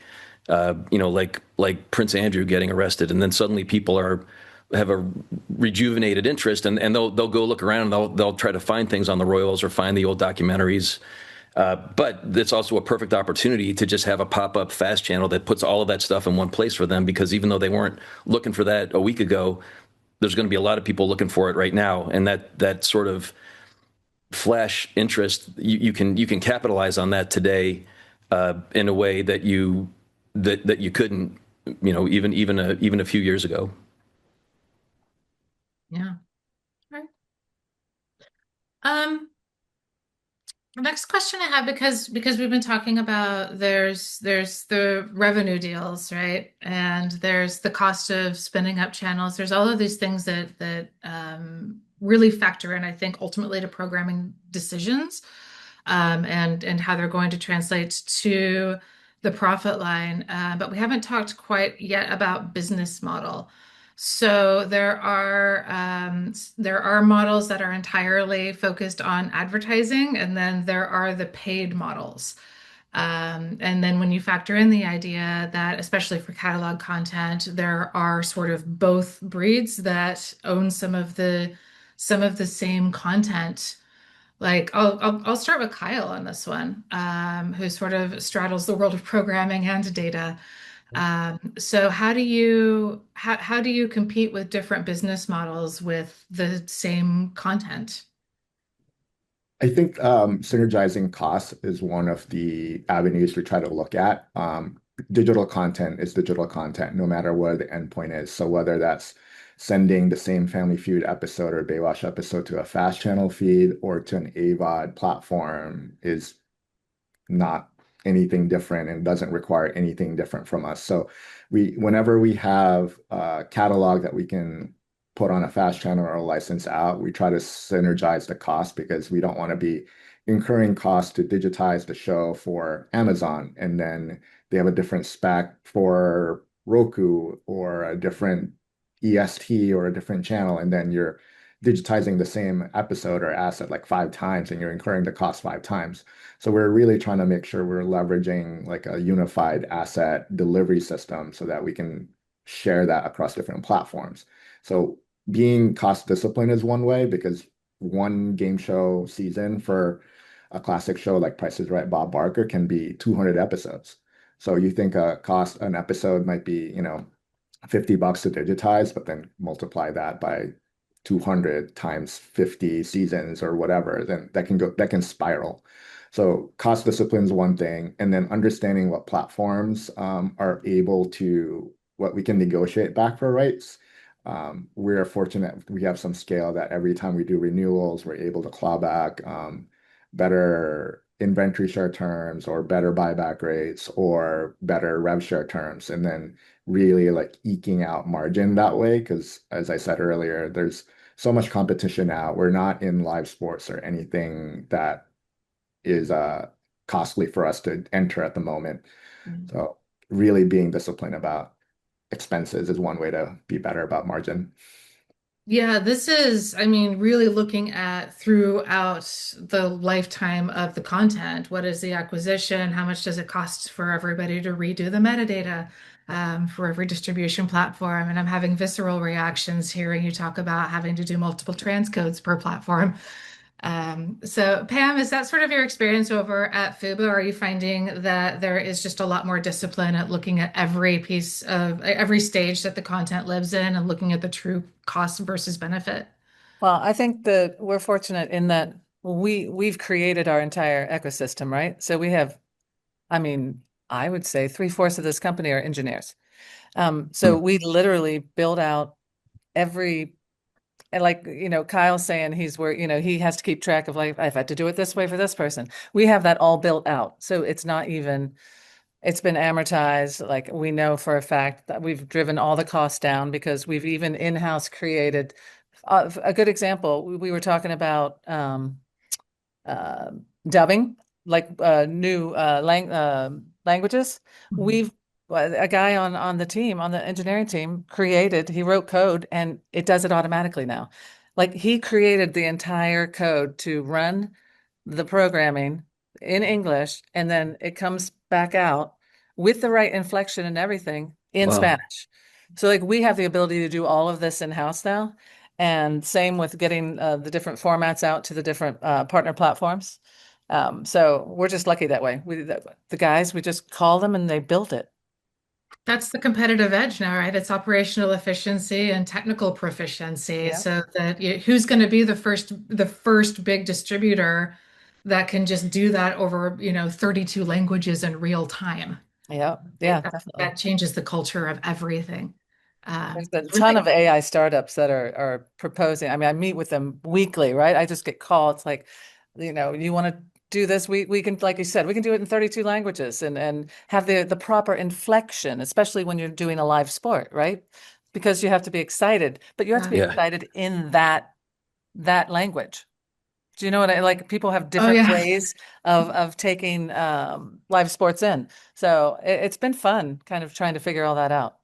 Prince Andrew getting arrested, and then suddenly people have a rejuvenated interest, and they'll go look around, and they'll try to find things on the Royals or find the old documentaries But it's also a perfect opportunity to just have a pop-up fast channel that puts all of that stuff in one place for them, because even though they weren't looking for that a week ago, there's going to be a lot of people looking for it right now. And that sort of flash interest, you can capitalize on that today in a way that you couldn't, even a few years ago. Yeah. Right. The next question I have, because we've been talking about there's the revenue deals, right? And there's the cost of spinning up channels. There's all of these things that really factor in, I think, ultimately to programming decisions, and how they're going to translate to the profit line. But we haven't talked quite yet about business model. So there are models that are entirely focused on advertising, and then there are the paid models. And then when you factor in the idea that, especially for catalog content, there are sort of both breeds that own some of the same content. Like I'll start with Kyle on this one, who sort of straddles the world of programming and data. So how do you compete with different business models with the same content? I think synergizing costs is one of the avenues we try to look at. Digital content is digital content, no matter where the endpoint is. So whether that's sending the same Family Feud episode or Baywatch episode to a fast channel feed or to an AVOD platform is not anything different and doesn't require anything different from us. So whenever we have a catalog that we can put on a fast channel or a license out, we try to synergize the cost, because we don't want to be incurring costs to digitize the show for Amazon, and then they have a different spec for Roku or a different EST or a different channel, and then you're digitizing the same episode or asset like 5 times and you're incurring the cost 5 times. So we're really trying to make sure we're leveraging like a unified asset delivery system so that we can share that across different platforms. So being cost discipline is one way, because one game show season for a classic show like Price is Right, Bob Barker can be 200 episodes. So you think an episode might be, $50 to digitize, but then multiply that by 200 times 50 seasons or whatever, then that can spiral. So cost discipline is one thing, and then understanding what platforms what we can negotiate back for rights. We're fortunate we have some scale that every time we do renewals, we're able to claw back better inventory share terms or better buyback rates or better rev share terms, and then really like eking out margin that way. Because as I said earlier, there's so much competition now. We're not in live sports or anything that is costly for us to enter at the moment. So really being disciplined about expenses is one way to be better about margin. Yeah, this is, I mean, really looking at throughout the lifetime of the content. What is the acquisition? How much does it cost for everybody to redo the metadata, for every distribution platform? And I'm having visceral reactions hearing you talk about having to do multiple transcodes per platform. So Pam, is that sort of your experience over at Fubo? Are you finding that there is just a lot more discipline at looking at every stage that the content lives in and looking at the true cost versus benefit? Well, I think that we're fortunate in that we've created our entire ecosystem, right? So we have, I mean, I would say 3/4 of this company are engineers. So we literally build out every, and like, Kyle's saying he has to keep track of, like, I've had to do it this way for this person. We have that all built out. So it's been amortized. Like, we know for a fact that we've driven all the costs down because we've even in-house created a good example. We were talking about dubbing, like new languages. A guy on the team, on the engineering team, he wrote code and it does it automatically now. Like, he created the entire code to run the programming in English, and then it comes back out with the right inflection and everything in Wow. Spanish. So like, we have the ability to do all of this in-house now. And same with getting the different formats out to the different partner platforms. So we're just lucky that way. The guys, we just call them and they built it. That's the competitive edge now, right? It's operational efficiency and technical proficiency. Yeah. So that who's going to be the first big distributor that can just do that over, 32 languages in real time. Yeah. Right? Yeah, That, definitely. that changes the culture of everything. There's a ton Really, of AI startups that are proposing. I mean, I meet with them weekly, right? I just get called. It's like, you want to do this? We can, like you said, we can do it in 32 languages and have the proper inflection, especially when you're doing a live sport, right? Because you have to be excited, but you have to be yeah. Yeah. excited in that language. Do you know what I like? People have Oh different yeah. ways of taking live sports in. So it's been fun kind of trying to figure all that out.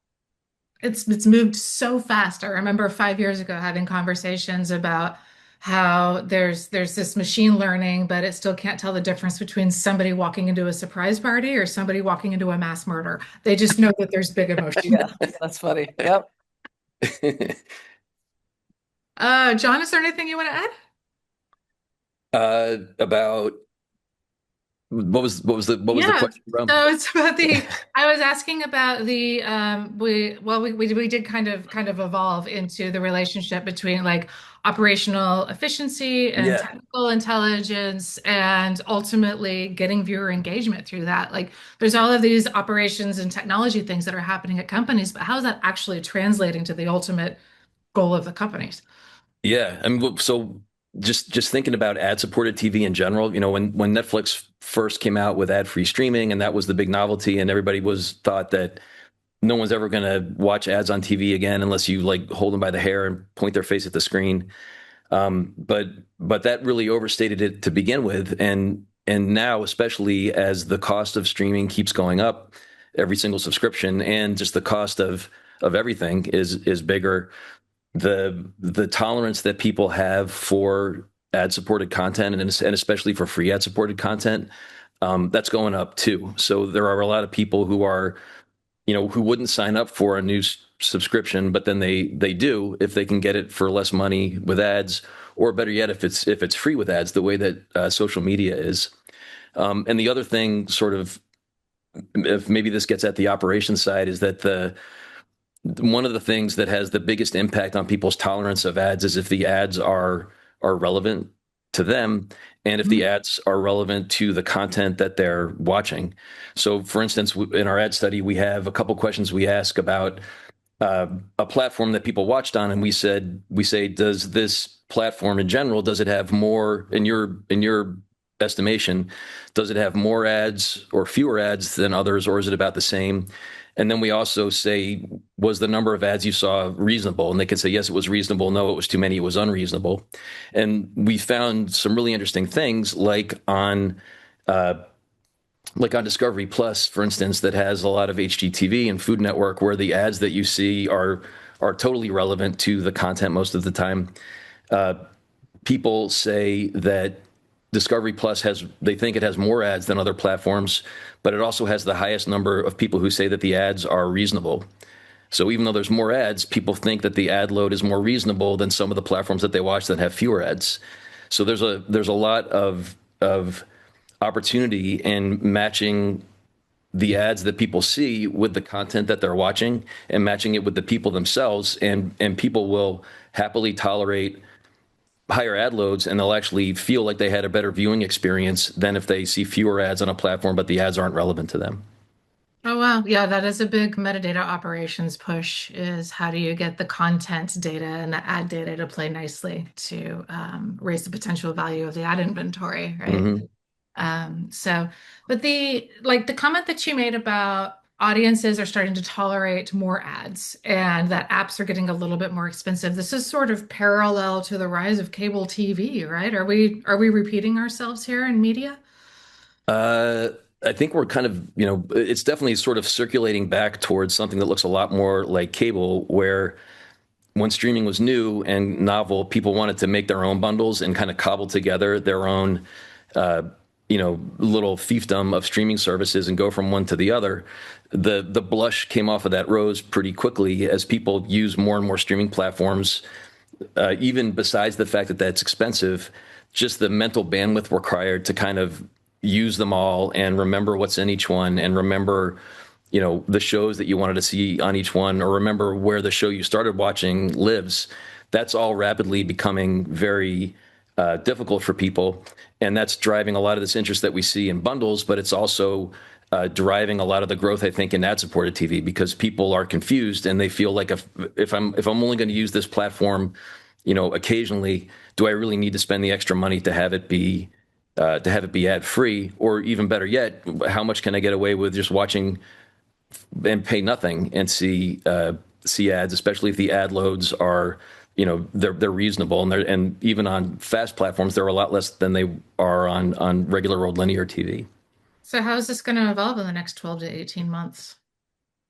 It's moved so fast. I remember 5 years ago having conversations about how there's this machine learning, but it still can't tell the difference between somebody walking into a surprise party or somebody walking into a mass murder. They just know that there's big emotion. Yeah, that's funny. Yep. John, is there anything you want to add? About what was the Yeah. question from? So it's about I was asking about we did kind of evolve into the relationship between like operational efficiency and Yeah. technical intelligence and ultimately getting viewer engagement through that. Like there's all of these operations and technology things that are happening at companies, but how is that actually translating to the ultimate goal of the companies? Yeah, I mean, so just thinking about ad-supported TV in general, when Netflix first came out with ad-free streaming, and that was the big novelty, and everybody was thought that no one's ever going to watch ads on TV again unless you like hold them by the hair and point their face at the screen. But that really overstated it to begin with, and now, especially as the cost of streaming keeps going up, every single subscription and just the cost of everything is bigger. The tolerance that people have for ad supported content and especially for free ad supported content, that's going up too. So there are a lot of people who wouldn't sign up for a new subscription, but then they do if they can get it for less money with ads, or better yet, if it's free with ads, the way that social media is. And the other thing, sort of, if maybe this gets at the operations side, is that one of the things that has the biggest impact on people's tolerance of ads is if the ads are relevant to them, and if the ads are relevant to the content that they're watching. So, for instance, in our ad study, we have a couple questions we ask about a platform that people watched on, and we say, does this platform in general, does it have more, in your estimation, does it have more ads or fewer ads than others, or is it about the same? And then we also say, was the number of ads you saw reasonable? And they could say, yes, it was reasonable. No, it was too many. It was unreasonable. And we found some really interesting things, like on Discovery Plus, for instance, that has a lot of HGTV and Food Network, where the ads that you see are totally relevant to the content most of the time. People say that Discovery Plus they think it has more ads than other platforms, but it also has the highest number of people who say that the ads are reasonable. So even though there's more ads, people think that the ad load is more reasonable than some of the platforms that they watch that have fewer ads. So there's a lot of opportunity in matching the ads that people see with the content that they're watching, and matching it with the people themselves, and people will happily tolerate higher ad loads, and they'll actually feel like they had a better viewing experience than if they see fewer ads on a platform but the ads aren't relevant to them. Oh wow. Yeah, that is a big metadata operations push is how do you get the content data and the ad data to play nicely to raise the potential value of the ad inventory, right? Mm-hmm. So, but the comment that you made about audiences are starting to tolerate more ads and that apps are getting a little bit more expensive. This is sort of parallel to the rise of cable TV, right? Are we repeating ourselves here in media? Uh, I think we're kind of, it's definitely sort of circulating back towards something that looks a lot more like cable, where when streaming was new and novel, people wanted to make their own bundles and kind of cobble together their own, little fiefdom of streaming services and go from one to the other. The blush came off of that rose pretty quickly as people use more and more streaming platforms. Even besides the fact that that's expensive, just the mental bandwidth required to kind of use them all and remember what's in each one and remember, the shows that you wanted to see on each one, or remember where the show you started watching lives. That's all rapidly becoming very difficult for people. And that's driving a lot of this interest that we see in bundles, but it's also driving a lot of the growth, I think, in ad-supported TV, because people are confused and they feel like if I'm only going to use this platform, occasionally, do I really need to spend the extra money to have it be ad free? Or even better yet, how much can I get away with just watching and pay nothing and see ads, especially if the ad loads are, they're reasonable, and even on fast platforms they're a lot less than they are on regular old linear TV. So how is this going to evolve in the next 12 to 18 months?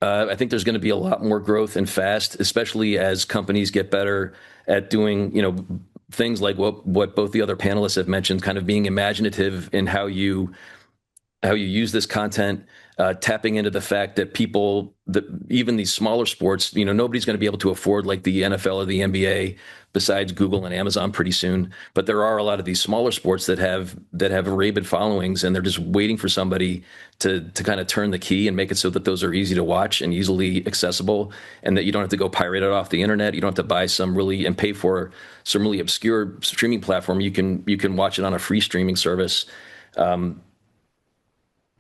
I think there's going to be a lot more growth in fast, especially as companies get better at doing, things like what both the other panelists have mentioned, kind of being imaginative in how you use this content, tapping into the fact that even these smaller sports, nobody's going to be able to afford like the NFL or the NBA besides Google and Amazon pretty soon. But there are a lot of these smaller sports that have rabid followings, and they're just waiting for somebody to kind of turn the key and make it so that those are easy to watch and easily accessible, and that you don't have to go pirate it off the internet. You don't have to buy and pay for some really obscure streaming platform. You can watch it on a free streaming service.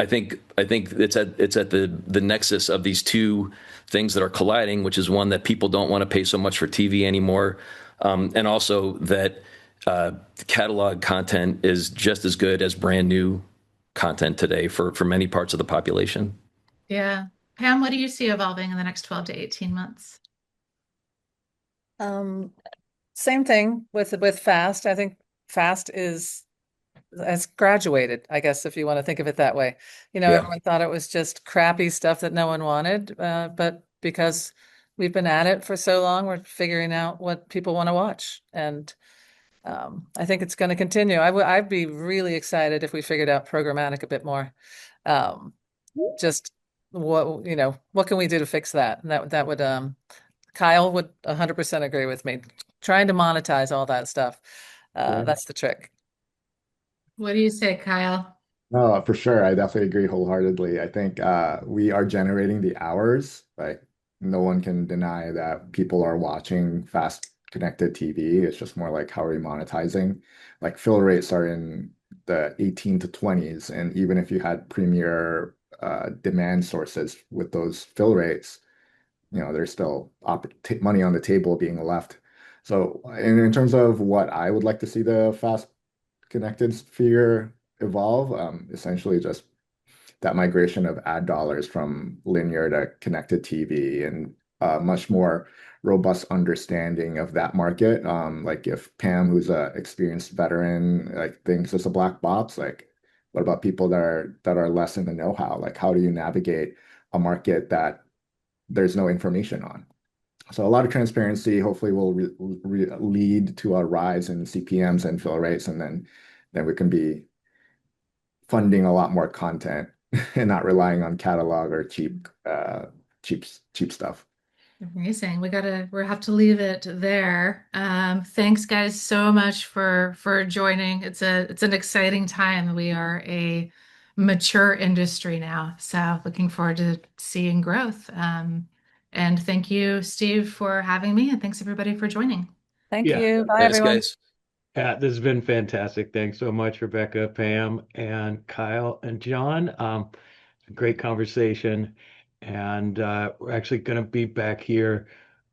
I think it's at the nexus of these two things that are colliding, which is one, that people don't want to pay so much for TV anymore, and also that catalog content is just as good as brand new content today for many parts of the population. Yeah. Pam, what do you see evolving in the next 12 to 18 months? Same thing with fast. I think fast has graduated, I guess, if you want to think of it that way. Yeah. Everyone thought it was just crappy stuff that no one wanted, but because we've been at it for so long, we're figuring out what people want to watch. And I think it's going to continue. I'd be really excited if we figured out programmatic a bit more. Just what can we do to fix that? And that would, Kyle would 100% agree with me. Trying to monetize all that stuff. That's the trick. What do you say, Kyle? No, for sure. I definitely agree wholeheartedly. I think we are generating the hours. Like, no one can deny that people are watching fast connected TV. It's just more like, how are we monetizing? Like, fill rates are in the 18 to 20s. And even if you had premier demand sources with those fill rates, there's still money on the table being left. So in terms of what I would like to see the fast connected sphere evolve, essentially just that migration of ad dollars from linear to connected TV, and a much more robust understanding of that market. Like, if Pam, who's a experienced veteran, like, thinks it's a black box, like, what about people that are less in the know-how? Like, how do you navigate a market that there's no information on? So a lot of transparency hopefully will lead to a rise in CPMs and fill rates, and then we can be funding a lot more content and not relying on catalog or cheap stuff. Amazing. We'll have to leave it there. Thanks guys so much for joining. It's an exciting time. We are a mature industry now, so looking forward to seeing growth. And thank you, Steve, for having me, and thanks everybody for joining. Thank Yeah. you. Bye, Thanks, everyone. guys. This has been fantastic. Thanks so much, Rebecca, Pam, and Kyle and John. Great conversation. And we're actually going to be back here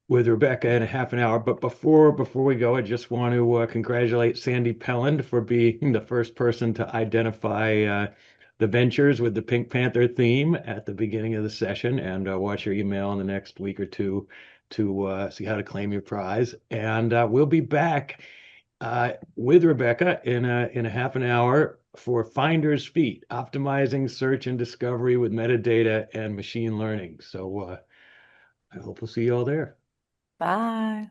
with Rebecca in a half an hour. But before we go, I just want to congratulate Sandy Pelland for being the first person to identify the ventures with the Pink Panther theme at the beginning of the session. And watch your email in the next week or two to see how to claim your prize. And we'll be back with Rebecca in a half an hour for Finder's Feet, optimizing search and discovery with metadata and machine learning. So I hope we'll see you all there. Bye.